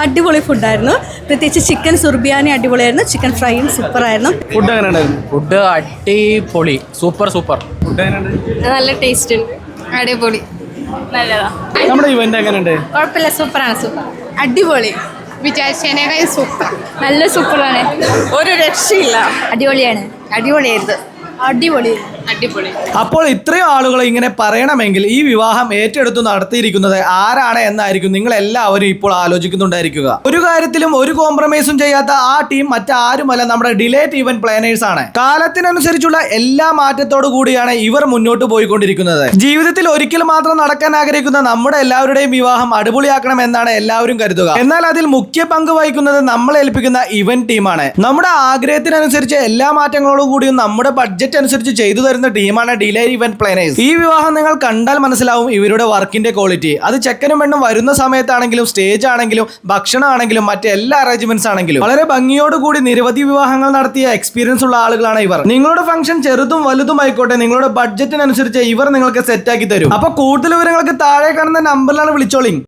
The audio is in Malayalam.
അടിപൊളി ഫുഡായിരുന്നു. പ്രത്യേകിച്ച് ചിക്കൻ സുർബിയാനി അടിപൊളിയായിരുന്നു. ചിക്കൻ ഫ്രൈയും സൂപ്പറായിരുന്നു. ഫുഡ് എങ്ങനെയുണ്ടായിരുന്നു? ഫുഡ് അടിപൊളി, സൂപ്പർ. ഫുഡ് എങ്ങനെയുണ്ട്? നല്ല ടേസ്റ്റ് ഉണ്ട്. അടിപൊളി, നല്ലതാ. നമ്മുടെ ഇവന്റ് എങ്ങനെയുണ്ട്? കുഴപ്പമില്ല, സൂപ്പറാണ്. സൂപ്പർ, അടിപൊളി. വിചാരിച്ചതിനേക്കാൾ സൂപ്പർ, നല്ല സൂപ്പറാണ്. ഒരു രക്ഷയില്ല. അടിപൊളിയാണ്. അടിപൊളിയായിരുന്നു. അടിപൊളി. അപ്പോൾ ഇത്രയും ആളുകൾ ഇങ്ങനെ പറയണമെങ്കിൽ ഈ വിവാഹം ഏറ്റെടുത്ത് നടത്തിയിരിക്കുന്നത് ആരാണ് എന്നായിരിക്കും നിങ്ങൾ എല്ലാവരും ഇപ്പോൾ ആലോചിക്കുന്നുണ്ടായിരിക്കുക. ഒരു കാര്യത്തിലും ഒരു കോംപ്രമൈസും ചെയ്യാത്ത ആ ടീം മറ്റാരുമല്ല, നമ്മുടെ ഡിലേറ്റ് ഈവന്റ് പ്ലാനേഴ്സ് ആണ്. കാലത്തിനനുസരിച്ചുള്ള എല്ലാ മാറ്റത്തോടു കൂടിയാണ് ഇവർ മുന്നോട്ട് പോയിക്കൊണ്ടിരിക്കുന്നത്. ജീവിതത്തിൽ ഒരിക്കൽ മാത്രം നടക്കാൻ ആഗ്രഹിക്കുന്ന നമ്മുടെ എല്ലാവരുടെയും വിവാഹം അടിപൊളിയാക്കണം എന്നാണ് എല്ലാവരും കരുതുക. എന്നാൽ അതിൽ മുഖ്യ പങ്ക് വഹിക്കുന്നത് നമ്മളെ ഏൽപ്പിക്കുന്ന ഇവന്റ് ടീമാണ്. നമ്മുടെ ആഗ്രഹത്തിനനുസരിച്ച് എല്ലാ മാറ്റങ്ങളോടും കൂടിയും നമ്മുടെ ബഡ്ജറ്റ് അനുസരിച്ച് ചെയ്തു തരുന്ന ടീമാണ് ഡിലേറ്റ് ഈവന്റ് പ്ലാനേഴ്സ്. ഈ വിവാഹം നിങ്ങൾ കണ്ടാൽ മനസ്സിലാവും ഇവരുടെ വർക്കിന്റെ ക്വാളിറ്റി. അത് ചെക്കനും പെണ്ണും വരുന്ന സമയത്താണെങ്കിലും സ്റ്റേജ് ആണെങ്കിലും ഭക്ഷണം ആണെങ്കിലും മറ്റെല്ലാ അറേഞ്ച്മെന്റ്സ് ആണെങ്കിലും വളരെ ഭംഗിയോടുകൂടി നിരവധി വിവാഹങ്ങൾ നടത്തിയ എക്സ്പീരിയൻസ് ഉള്ള ആളുകളാണ് ഇവർ. നിങ്ങളുടെ ഫംഗ്ഷൻ ചെറുതും വലുതും ആയിക്കോട്ടെ, നിങ്ങളുടെ ബഡ്ജറ്റിനനുസരിച്ച് ഇവർ നിങ്ങൾക്ക് സെറ്റ് ആക്കി തരും. അപ്പൊ കൂടുതൽ വിവരങ്ങൾക്ക് താഴെ കാണുന്ന നമ്പറിലാണ് വിളിച്ചോളിങ്.